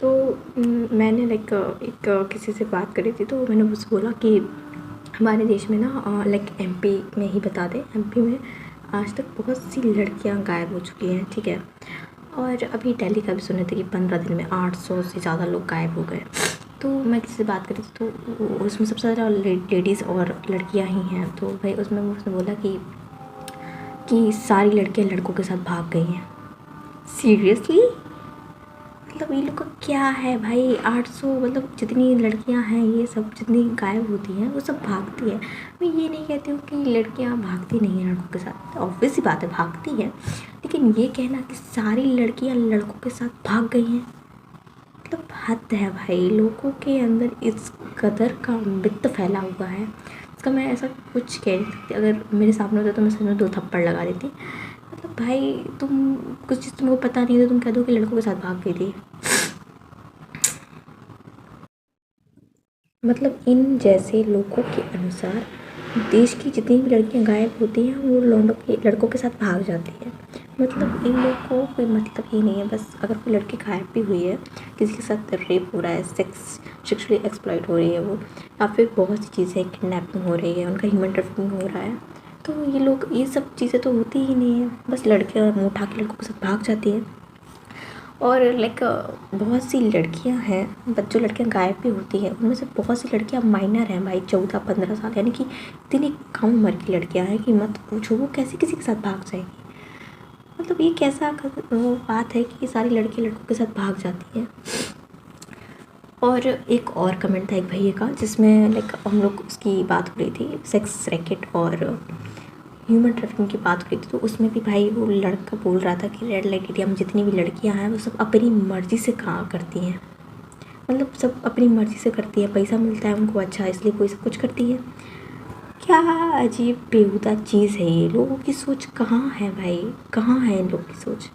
तो मैंने एक किसी से बात करी थी, तो मैंने उससे बोला कि हमारे देश में ना एमपी में ही बता दें, एमपी में आज तक बहुत सी लड़कियां गायब हो चुकी हैं, ठीक है। और अभी दिल्ली का भी सुने थे कि 15 दिन में 800 से ज़्यादा लोग गायब हो गए। तो मैं किसी से बात करी थी, तो उसमें सबसे ज़्यादा लेडीज़ और लड़कियां ही हैं। तो भाई उसमें उसने बोला कि सारी लड़कियां लड़कों के साथ भाग गई हैं। सीरियसली, मतलब ये लोग का क्या है भाई। 800 मतलब जितनी लड़कियां हैं, ये सब जितनी गायब होती हैं वो सब भागती है। मैं ये नहीं कहती हूँ कि लड़कियां भागती नहीं हैं लड़कों के साथ, ऑब्वियस सी बात है भागती हैं, लेकिन ये कहना कि सारी लड़कियां लड़कों के साथ भाग गई हैं, मतलब हद है भाई। लोगों के अंदर इस कदर का मिथ फैला हुआ है, इसका मैं ऐसा कुछ कह नहीं सकती। अगर मेरे सामने होता तो मैं सच में 2 थप्पड़ लगा देती। मतलब भाई, तुम कुछ चीज़ तुमको पता नहीं है तो तुम कह दो कि लड़कों के साथ भाग गई थी। मतलब इन जैसे लोगों के अनुसार देश की जितनी भी लड़कियां गायब होती हैं वो लड़कों के साथ भाग जाती हैं। मतलब इन लोगों को कोई मतलब ही नहीं है। बस अगर कोई लड़की गायब भी हुई है, किसी के साथ रेप हो रहा है, सेक्सुअली एक्सप्लॉइट हो रही है वो, या फिर बहुत सी चीज़ें, किडनैपिंग हो रही है, उनका ह्यूमन ट्रैफिकिंग हो रहा है, तो ये लोग, ये सब चीज़ें तो होती ही नहीं है। बस लड़कियां मुँह उठा के लड़कों के साथ भाग जाती हैं। और बहुत सी लड़कियां हैं, बच्चों लड़कियां गायब भी होती हैं, उनमें से बहुत सी लड़कियां माइनर हैं भाई, 14-15 साल, यानी कि इतनी कम उम्र की लड़कियां हैं कि मत पूछो वो कैसे किसी के साथ भाग जाएगी। मतलब ये कैसा वो बात है कि सारी लड़की लड़कों के साथ भाग जाती हैं। और एक और कमेंट था एक भैया का, जिसमें हम लोग उसकी बात हो रही थी, सेक्स रैकेट और ह्यूमन ट्रैफिकिंग की बात हो रही थी। तो उसमें भी भाई वो लड़का बोल रहा था कि रेड लाइट एरिया में जितनी भी लड़कियां हैं वो सब अपनी मर्ज़ी से काम करती हैं, मतलब सब अपनी मर्ज़ी से करती है, पैसा मिलता है उनको अच्छा, इसलिए कोई सब कुछ करती है। क्या अजीब बेहुदा चीज़ है ये। लोगों की सोच कहाँ है भाई, कहाँ है इन लोगों की सोच।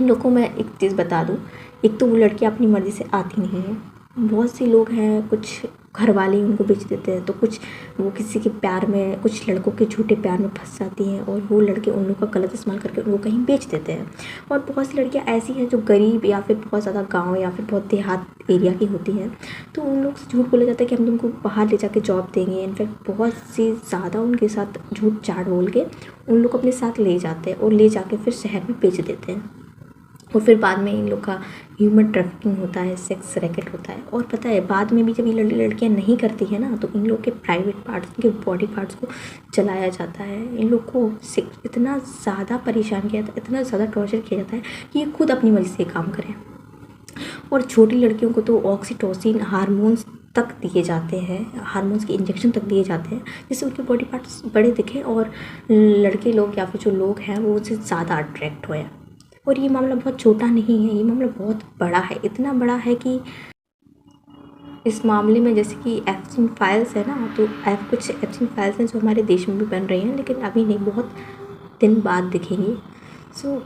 इन लोगों को मैं एक चीज़ बता दूँ, एक तो वो लड़कियाँ अपनी मर्ज़ी से आती नहीं हैं। बहुत से लोग हैं, कुछ घर वाले ही उनको बेच देते हैं, तो कुछ वो किसी के प्यार में, कुछ लड़कों के झूठे प्यार में फंस जाती हैं और वो लड़के उन लोगों का गलत इस्तेमाल करके उनको कहीं बेच देते हैं। और बहुत सी लड़कियां ऐसी हैं जो गरीब या फिर बहुत ज़्यादा गांव या फिर बहुत देहात एरिया की होती हैं, तो उन लोग से झूठ बोला जाता है कि हम तुमको बाहर ले जाके जॉब देंगे। इनफैक्ट बहुत सी ज़्यादा उनके साथ झूठ चाट बोल के उन लोग को अपने साथ ले जाते हैं और ले जाके फिर शहर में बेच देते हैं। और फिर बाद में इन लोग का ह्यूमन ट्रैफिकिंग होता है, सेक्स रैकेट होता है। और पता है बाद में भी जब ये लड़कियां नहीं करती हैं ना, तो इन लोग के प्राइवेट पार्ट्स, इनके बॉडी पार्ट्स को जलाया जाता है। इन लोग को इतना ज़्यादा परेशान किया जाता है, इतना ज़्यादा टॉर्चर किया जाता है कि ये खुद अपनी मर्ज़ी से काम करें। और छोटी लड़कियों को तो ऑक्सीटोसिन हार्मोन्स तक दिए जाते हैं, हार्मोन्स के इंजेक्शन तक दिए जाते हैं, जिससे उनके बॉडी पार्ट्स बड़े दिखें और लड़के लोग या फिर जो लोग हैं वो उससे ज़्यादा अट्रैक्ट होए। और ये मामला बहुत छोटा नहीं है, ये मामला बहुत बड़ा है। इतना बड़ा है कि इस मामले में जैसे कि एप्स्टीन फाइल्स है ना, तो कुछ एप्स्टीन फाइल्स हैं जो हमारे देश में भी बन रही हैं, लेकिन अभी नहीं, बहुत दिन बाद दिखेंगी। सो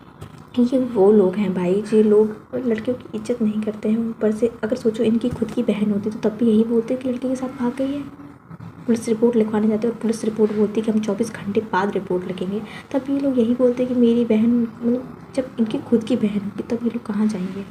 ये वो लोग हैं भाई, जो लोग लड़कियों की इज्जत नहीं करते हैं। ऊपर से अगर सोचो इनकी खुद की बहन होती तो तब भी यही बोलते कि लड़के के साथ भाग गई है। पुलिस रिपोर्ट लिखवाने जाते हैं और पुलिस रिपोर्ट बोलती है कि हम 24 घंटे बाद रिपोर्ट लिखेंगे, तब ये लोग यही बोलते हैं कि मेरी बहन, मतलब जब इनकी खुद की बहन होगी तब ये लोग कहाँ जाएंगे।